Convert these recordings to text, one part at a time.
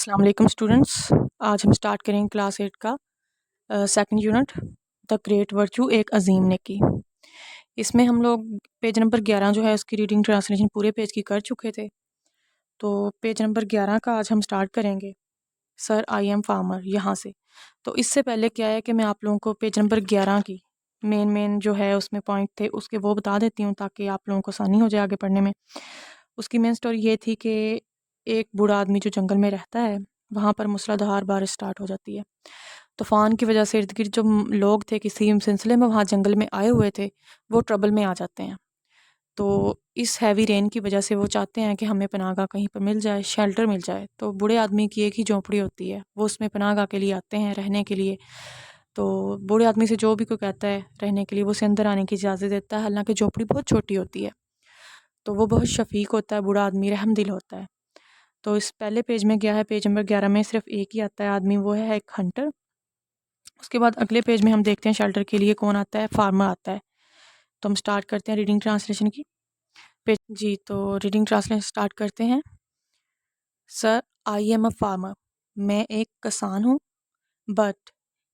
अस्सलाम वालेकुम स्टूडेंट्स। आज हम स्टार्ट करेंगे क्लास 8 का second unit the great virtue एक अजीम नेकी। इसमें हम लोग पेज नंबर 11 जो है उसकी रीडिंग ट्रांसलेशन पूरे पेज की कर चुके थे। तो पेज नंबर 11 का आज हम स्टार्ट करेंगे सर आई एम फार्मर यहाँ से। तो इससे पहले क्या है कि मैं आप लोगों को पेज नंबर 11 की मेन जो है उसमें पॉइंट थे उसके वो बता देती हूँ ताकि आप लोगों को आसानी हो जाए आगे पढ़ने में। उसकी मेन स्टोरी ये थी कि एक बूढ़ा आदमी जो जंगल में रहता है वहाँ पर मूसलाधार बारिश स्टार्ट हो जाती है। तूफ़ान की वजह से इर्द गिर्द जो लोग थे किसी सिलसिले में वहाँ जंगल में आए हुए थे वो ट्रबल में आ जाते हैं। तो इस हैवी रेन की वजह से वो चाहते हैं कि हमें पनाहगाह कहीं पर मिल जाए, शेल्टर मिल जाए। तो बूढ़े आदमी की एक ही झोंपड़ी होती है, वो उसमें पनाहगाह के लिए आते हैं रहने के लिए। तो बूढ़े आदमी से जो भी कोई कहता है रहने के लिए वो उसे अंदर आने की इजाज़त देता है, हालांकि झोंपड़ी बहुत छोटी होती है। तो वो बहुत शफीक होता है, बूढ़ा आदमी रहमदिल होता है। तो इस पहले पेज में गया है, पेज नंबर 11 में सिर्फ एक ही आता है आदमी, वो है एक हंटर। उसके बाद अगले पेज में हम देखते हैं शेल्टर के लिए कौन आता है, फार्मर आता है। तो हम स्टार्ट करते हैं रीडिंग ट्रांसलेशन की पेज जी। तो रीडिंग ट्रांसलेशन स्टार्ट करते हैं। Sir I am a farmer, मैं एक किसान हूँ। But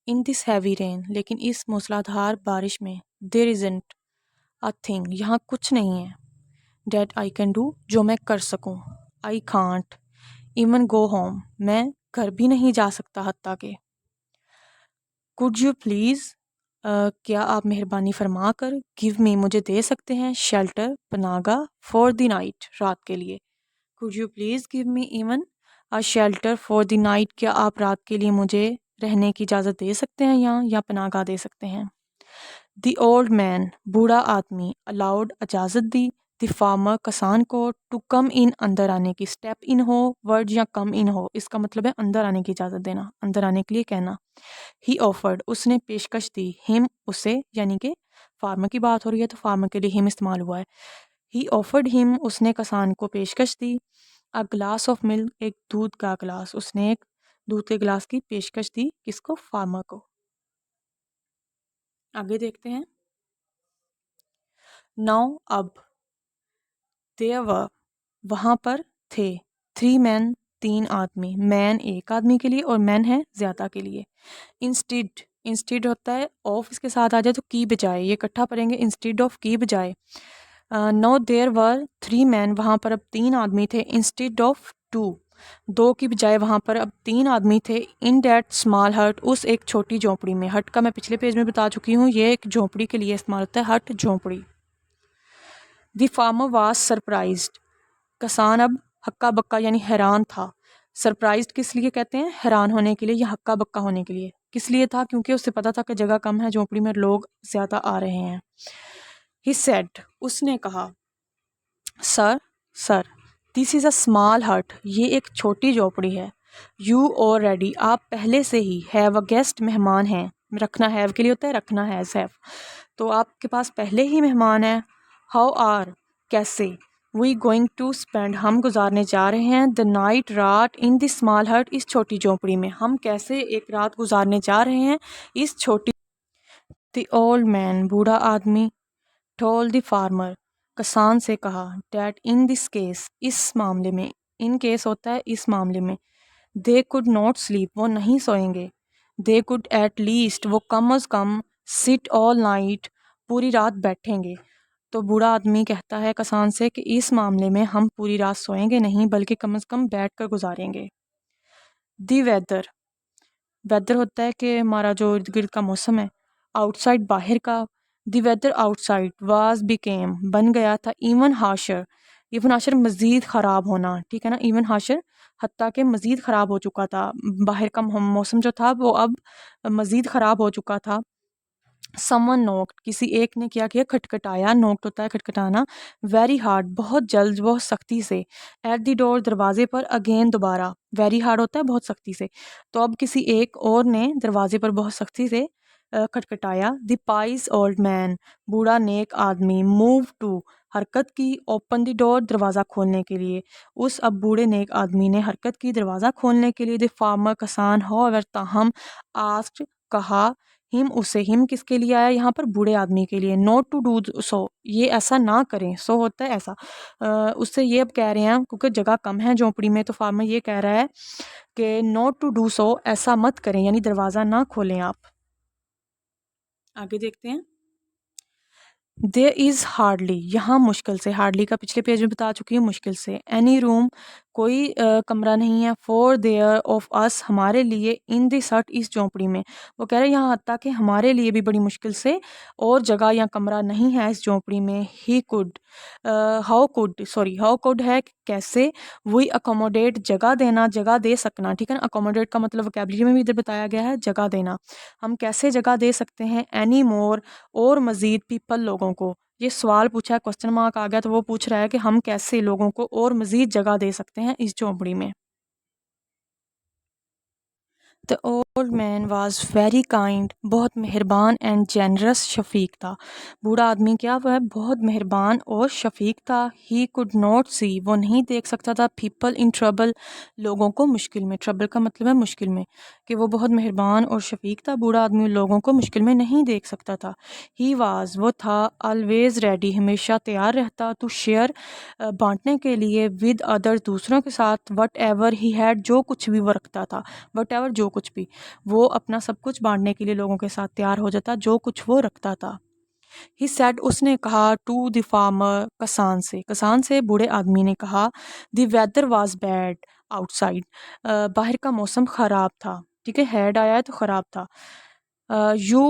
in this heavy rain, लेकिन इस मूसलाधार बारिश में, देयर इजंट अ थिंग, यहाँ कुछ नहीं है, डेट आई कैन डू, जो मैं कर सकूँ। I can't even go home, मैं घर भी नहीं जा सकता हत्ता के। कुड यू प्लीज़, क्या आप मेहरबानी फरमा कर, गिव मी, मुझे दे सकते हैं, शेल्टर, पनागा, फॉर द नाइट, रात के लिए। Could you please give me even a shelter for the night, क्या आप रात के लिए मुझे रहने की इजाज़त दे सकते हैं यहाँ, या पनागा दे सकते हैं। द ओल्ड मैन, बूढ़ा आदमी, अलाउड, इजाज़त दी, द फार्मर, किसान को, टू कम इन, अंदर आने की। स्टेप इन हो वर्ड या कम इन हो, इसका मतलब है अंदर आने की इजाज़त देना, अंदर आने के लिए कहना। ही ऑफर्ड, उसने पेशकश दी, हिम, उसे, यानी कि फार्मर की बात हो रही है तो फार्मर के लिए हिम इस्तेमाल हुआ है। ही ऑफर्ड हिम, उसने किसान को पेशकश दी। अ ग्लास ऑफ मिल्क, एक दूध का गिलास, उसने एक दूध के गिलास की पेशकश दी, किसको, फार्मर को। आगे देखते हैं। नाउ, अब, देयर वर, वहाँ पर थे, थ्री मैन, तीन आदमी, मैन एक आदमी के लिए और मैन है ज़्यादा के लिए। इंस्टीड, इंस्टीड होता है ऑफ इसके साथ आ जाए तो की बजाय, ये इकट्ठा पढ़ेंगे, इंस्टीड ऑफ की बजाय। No there were three man, वहाँ पर अब तीन आदमी थे, इंस्टीड ऑफ टू, दो की बजाय वहाँ पर अब तीन आदमी थे। इन डैट स्मॉल हट, उस एक छोटी झोंपड़ी में। हट का मैं पिछले पेज में बता चुकी हूँ, ये एक झोंपड़ी के लिए इस्तेमाल होता है, हट झोंपड़ी। द फार्मर वाज सरप्राइज्ड, किसान अब हक्का बक्का यानी हैरान था। सरप्राइज्ड किस लिए कहते हैं, हैरान होने के लिए या हक्का बक्का होने के लिए। किस लिए था, क्योंकि उससे पता था कि जगह कम है, झोंपड़ी में लोग ज़्यादा आ रहे हैं। ही सेड, उसने कहा, sir, sir, this is a small हट, ये एक छोटी झोपड़ी है। यू ऑलरेडी, आप पहले से ही, हैव अ गेस्ट, मेहमान हैं। रखना हैव के लिए होता है, रखना हैज़ हैव, तो आपके पास पहले ही मेहमान है। हाउ आर, कैसे, वी गोइंग टू स्पेंड, हम गुजारने जा रहे हैं, द नाइट, रात, इन दिस स्मॉल हट, इस छोटी झोंपड़ी में। हम कैसे एक रात गुजारने जा रहे हैं इस छोटी। द ओल्ड मैन, बूढ़ा आदमी, टोल्ड द फार्मर, किसान से कहा, डैट इन दिस केस, इस मामले में, इन केस होता है इस मामले में, दे कुड नॉट स्लीप, वो नहीं सोएंगे। दे कुड एट लीस्ट, वो कम अज़ कम, सिट ऑल नाइट, पूरी रात बैठेंगे। तो बूढ़ा आदमी कहता है किसान से कि इस मामले में हम पूरी रात सोएंगे नहीं, बल्कि कम से कम बैठ कर गुजारेंगे। दी वेदर, वेदर होता है कि हमारा जो इर्द गिर्द का मौसम है, आउटसाइड, बाहर का। The weather outside was became, बन गया था, इवन हाशर, इवन हाशर मज़ीद ख़राब होना, ठीक है ना, इवन हाशर, हत्ता के मज़ीद ख़राब हो चुका था। बाहर का मौसम जो था वो अब मज़ीद ख़राब हो चुका था। समवन नोक्ड, किसी एक ने क्या किया, खटखटाया, नोक्ड होता है खटखटाना, वेरी हार्ड, बहुत जल्द, बहुत सख्ती से, एट द डोर, दरवाजे पर, अगेन, दोबारा, वेरी हार्ड होता है बहुत सख्ती से। तो अब किसी एक और ने दरवाजे पर बहुत सख्ती से खटखटाया। द पाइस ओल्ड मैन, बूढ़ा नेक आदमी, मूव टू, हरकत की, ओपन द डोर, दरवाज़ा खोलने के लिए। उस अब बूढ़े नेक आदमी ने हरकत की दरवाज़ा खोलने के लिए। द फार्मर, किसान, हाउएवर, ताहम, आस्क्ड, कहा, ہم اسے، ہم کس کے لیے آیا یہاں پر؟ بوڑھے آدمی کے لیے. نوٹ ٹو ڈو سو، یہ ایسا نہ کریں. سو ہوتا ہے ایسا. اس سے یہ اب کہہ رہے ہیں کیونکہ جگہ کم ہے جھونپڑی میں، تو فارمر یہ کہہ رہا ہے کہ نوٹ ٹو ڈو سو، ایسا مت کریں، یعنی دروازہ نہ کھولیں آپ. آگے دیکھتے ہیں. دیر از ہارڈلی، یہاں مشکل سے، ہارڈلی کا پچھلے پیج میں بتا چکی ہوں، مشکل سے. اینی روم، کوئی کمرہ نہیں ہے. فور دیئر آف اس، ہمارے لیے. ان دی سٹ، اس جھونپڑی میں. وہ کہہ رہے ہیں یہاں حتیٰ کہ ہمارے لیے بھی بڑی مشکل سے اور جگہ یا کمرہ نہیں ہے اس جھونپڑی میں. ہی کوڈ، ہاؤ کوڈ ہے کیسے. وی اکوموڈیٹ، جگہ دینا، جگہ دے سکنا. ٹھیک ہے نا. اکوموڈیٹ کا مطلب وکیبلری میں بھی ادھر بتایا گیا ہے جگہ دینا. ہم کیسے جگہ دے سکتے ہیں. اینی مور، اور مزید. پیپل، لوگوں کو. یہ سوال پوچھا ہے، کوسچن مارک آ گیا تو وہ پوچھ رہا ہے کہ ہم کیسے لوگوں کو اور مزید جگہ دے سکتے ہیں اس جھونپڑی میں. The old man was very kind، بہت مہربان اینڈ جینرس، شفیق تھا. بوڑھا آدمی کیا وہ ہے؟ بہت مہربان اور شفیق تھا. He could not see، وہ نہیں دیکھ سکتا تھا. People in trouble، لوگوں کو مشکل میں. Trouble کا مطلب ہے مشکل میں، کہ وہ بہت مہربان اور شفیق تھا. بوڑھا آدمی لوگوں کو مشکل میں نہیں دیکھ سکتا تھا. He was، وہ تھا. Always ready، ہمیشہ تیار رہتا. To share، بانٹنے کے لیے. With others، دوسروں کے ساتھ. Whatever he had، جو کچھ بھی وہ رکھتا تھا. Whatever، جو کچھ بھی، وہ اپنا سب کچھ بانٹنے کے لیے لوگوں کے ساتھ تیار ہو جاتا جو کچھ وہ رکھتا تھا. He said، اس نے کہا. To the farmer، کسان سے. کسان سے بوڑھے آدمی نے کہا. The weather was bad outside، باہر کا موسم خراب تھا. ٹھیک ہے، ہیڈ آیا ہے تو خراب تھا. You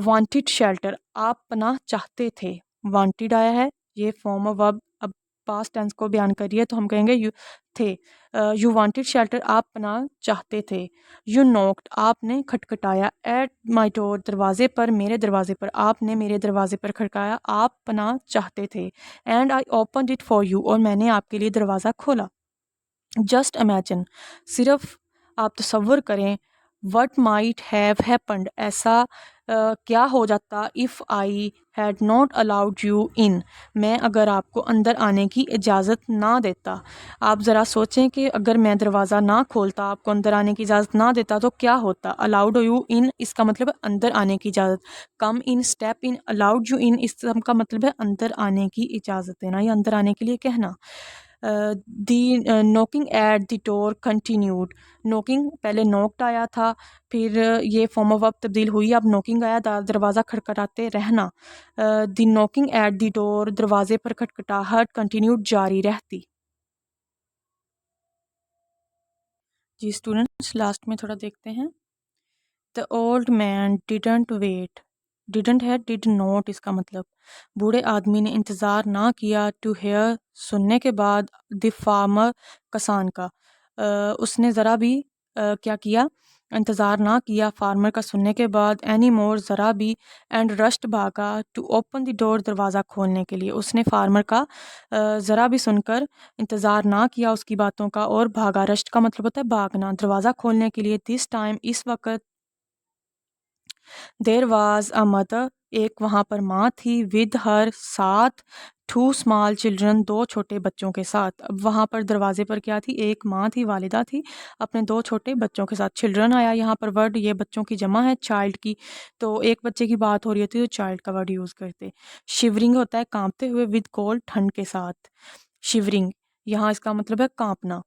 wanted shelter، آپ پناہ چاہتے تھے. Wanted آیا ہے، یہ فارم آف ورب اب پاسٹ ٹینس کو بیان کریے تو ہم کہیں گے تھے. You wanted shelter، آپ پناہ چاہتے تھے. You knocked، آپ نے کھٹکھٹایا. At my door، دروازے پر، میرے دروازے پر. آپ نے میرے دروازے پر کھٹکایا، آپ پناہ چاہتے تھے. And I opened it for you، اور میں نے آپ کے لیے دروازہ کھولا. Just imagine، صرف آپ تصور کریں. What might have happened، ایسا کیا ہو جاتا. If I had not allowed you in، میں اگر آپ کو اندر آنے کی اجازت نہ دیتا. آپ ذرا سوچیں کہ اگر میں دروازہ نہ کھولتا، آپ کو اندر آنے کی اجازت نہ دیتا تو کیا ہوتا. Allowed you in، اس کا مطلب ہے اندر آنے کی اجازت. Come in، step in. Allowed you in، اس کا مطلب ہے اندر آنے کی اجازت دینا یا اندر آنے کے لیے کہنا. دی knocking at the door continued، knocking پہلے knocked آیا تھا، پھر یہ فارم آف ورب تبدیل ہوئی، اب knocking آیا، دروازہ کھٹکھٹاتے رہنا. دی knocking at the door، دروازے پر کھٹکھٹاہٹ continued، جاری رہتی. جی اسٹوڈنٹس، لاسٹ میں تھوڑا دیکھتے ہیں. The old man didn't wait، didn't ہے did not، اس کا مطلب بوڑھے آدمی نے انتظار نہ کیا. To hear، سننے کے بعد. The farmer، کسان کا. اس نے ذرا بھی کیا کیا، انتظار نہ کیا فارمر کا سننے کے بعد. Any more، ذرا بھی. And rushed، بھاگا. To open the door، دروازہ کھولنے کے لیے. اس نے فارمر کا ذرا بھی سن کر انتظار نہ کیا اس کی باتوں کا اور بھاگا. رشٹ کا مطلب ہوتا ہے بھاگنا، دروازہ کھولنے کے لیے. This time، اس وقت. There was a mother، ایک وہاں پر ماں تھی. With her، ساتھ. Two small children، دو چھوٹے بچوں کے ساتھ. اب وہاں پر دروازے پر کیا تھی؟ ایک ماں تھی، والدہ تھی، اپنے دو چھوٹے بچوں کے ساتھ. Children آیا یہاں پر ورڈ، یہ بچوں کی جمع ہے child کی، تو ایک بچے کی بات ہو رہی ہوتی ہے تو child کا ورڈ یوز کرتے. Shivering ہوتا ہے کانپتے ہوئے. With cold، ٹھنڈ کے ساتھ. Shivering یہاں اس کا مطلب ہے کانپنا.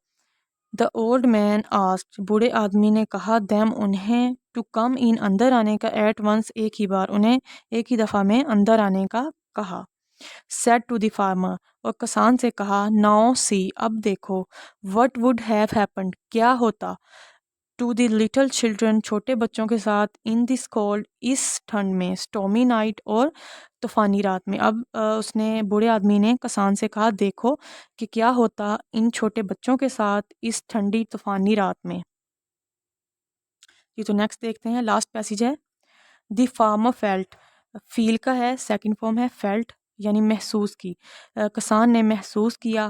The old man asked، بوڑھے آدمی نے کہا. Them، انہیں. To come in، اندر آنے کا. At once، ایک ہی بار. انہیں ایک ہی دفعہ میں اندر آنے کا کہا. Said to the farmer، اور کسان سے کہا. Now see، اب دیکھو. What would have happened، کیا ہوتا. To the little children، چھوٹے بچوں کے ساتھ. In this cold، اس ٹھنڈ میں. Stormy night، اور طوفانی رات میں. اب اس نے بوڑھے آدمی نے کسان سے کہا دیکھو کہ کیا ہوتا ان چھوٹے بچوں کے ساتھ اس ٹھنڈی طوفانی رات میں. یہ تو نیکسٹ دیکھتے ہیں، لاسٹ پیسیج ہے. دی فارمر فیلٹ، فیل کا ہے، سیکنڈ فارم ہے فیلٹ یعنی محسوس کی. کسان نے محسوس کیا.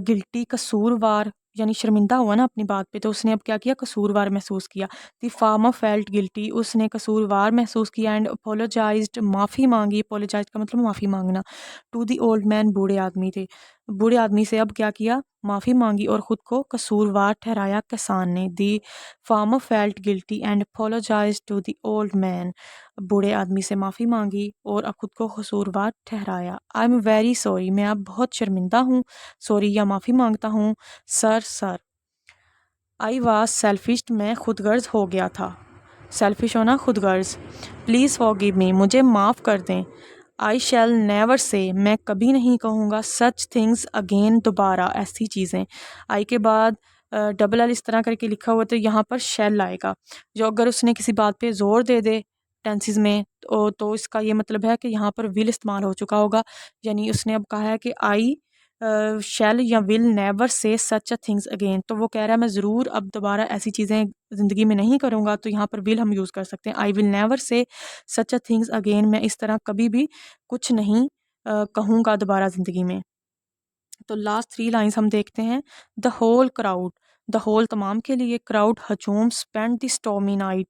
گلٹی، قصوروار یعنی شرمندہ ہوا نا اپنی بات پہ، تو اس نے اب کیا کیا؟ قصوروار محسوس کیا. دی فارمر فیلٹ گلٹی، اس نے قصوروار محسوس کیا. اینڈ اپولوجائزڈ، معافی مانگی. اپولوجائز کا مطلب معافی مانگنا. ٹو دی اولڈ مین، بوڑھے آدمی تھے. बूढ़े आदमी से अब क्या किया, माफ़ी मांगी और ख़ुद को कसूरवार ठहराया किसान ने। The farmer felt guilty and apologise to the old man. बूढ़े आदमी से माफ़ी मांगी और ख़ुद को कसूरवार ठहराया। आई एम वेरी सॉरी, मैं अब बहुत शर्मिंदा हूँ, सॉरी या माफ़ी मांगता हूँ सर। आई वाज सेल्फिश, मैं खुदगर्ज हो गया था। सेल्फिश होना, खुदगर्ज। प्लीज़ फॉरगिव मी, मुझे माफ़ कर दें। आई शैल नेवर से, मैं कभी नहीं कहूँगा सच थिंग्स अगेन, दोबारा ऐसी चीज़ें। आई के बाद डबल एल इस तरह करके लिखा हुआ तो यहाँ पर शैल आएगा, जो अगर उसने किसी बात पे ज़ोर दे दे टेंसेस में तो इसका ये मतलब है कि यहाँ पर विल इस्तेमाल हो चुका होगा। यानी उसने अब कहा है कि आई शैल या will never say such a things again, तो वो कह रहा है मैं ज़रूर अब दोबारा ऐसी चीज़ें ज़िंदगी में नहीं करूँगा, तो यहाँ पर विल हम यूज़ कर सकते हैं। I will never say such a things again, मैं इस तरह कभी भी कुछ नहीं कहूँगा दोबारा ज़िंदगी में। तो लास्ट 3 लाइन्स हम देखते हैं। The whole crowd, the whole तमाम के लिए, क्राउड हजूम स्पेंड द स्टॉर्मी नाइट,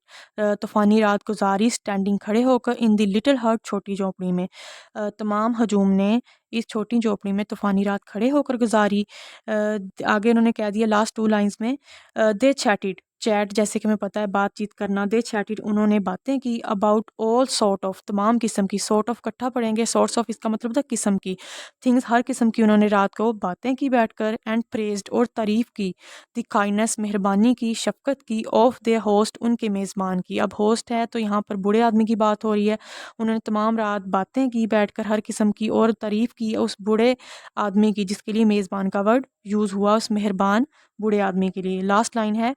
तूफ़ानी रात गुजारी स्टैंडिंग खड़े होकर, इन द लिटिल हट छोटी झोंपड़ी में। तमाम हजूम ने इस छोटी झोंपड़ी में तूफ़ानी रात खड़े होकर गुजारी। आगे उन्होंने कह दिया लास्ट 2 लाइन्स में, दे चैटिड, चैट जैसे कि हमें पता है बातचीत करना, दे चैटिड उन्होंने बातें की, अबाउट ऑल सॉर्ट ऑफ तमाम किस्म की, सॉर्ट ऑफ इकट्ठा पढ़ेंगे, सॉर्ट्स ऑफ इसका मतलब था किस्म की, थिंग्स हर किस्म की उन्होंने रात को बातें की बैठकर, एंड प्रेज्ड और तारीफ़ की, द काइंडनेस मेहरबानी की, शफ़क़त की, ऑफ द होस्ट उनके मेज़बान की। अब होस्ट है तो यहाँ पर बूढ़े आदमी की बात हो रही है। उन्होंने तमाम रात बातें की बैठकर हर किस्म की और तारीफ़ की उस बूढ़े आदमी की, जिसके लिए मेज़बान का वर्ड यूज़ हुआ, उस मेहरबान बूढ़े आदमी के लिए। लास्ट लाइन है,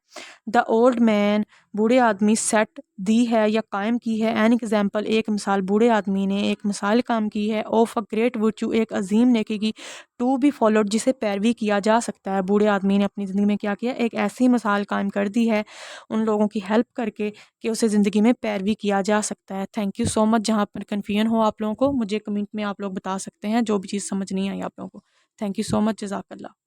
द ओल्ड मैन, बूढ़े आदमी, सेट दी है या कायम की है, एन एग्जाम्पल एक मिसाल, बूढ़े आदमी ने एक मिसाल काम की है, ऑफ अ ग्रेट वर्चू एक अजीम नेकी की, टू बी फॉलोड जिसे पैरवी किया जा सकता है। बूढ़े आदमी ने अपनी ज़िंदगी में क्या किया, एक ऐसी मिसाल कायम कर दी है उन लोगों की हेल्प करके कि उसे ज़िंदगी में पैरवी किया जा सकता है। Thank you so much. जहाँ पर कन्फ्यूजन हो आप लोगों को मुझे कमेंट में आप लोग बता सकते हैं, जो भी चीज़ समझ नहीं आई आप लोगों को। थैंक यू सो मच, जज़ाकल्लाह।